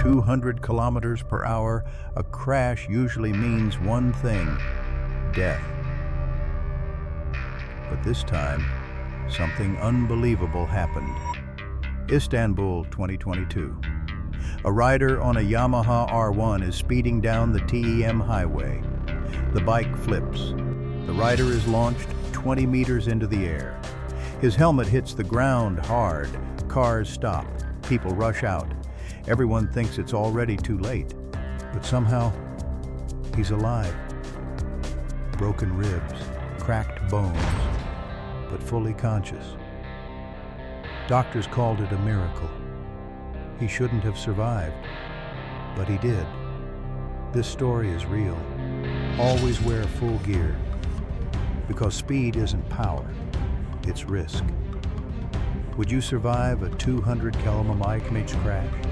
200 kilometers per hour, a crash usually means one thing: death. But this time, something unbelievable happened. Istanbul, 2022. A rider on a Yamaha R1 is speeding down the TEM highway. The bike flips. The rider is launched 20 meters into the air. His helmet hits the ground hard. Cars stop. People rush out. Everyone thinks it's already too late. But somehow, he's alive. Broken ribs, cracked bones, but fully conscious. Doctors called it a miracle. He shouldn't have survived, but he did. This story is real. Always wear full gear, because speed isn't power, it's risk. Would you survive a 200 km crash?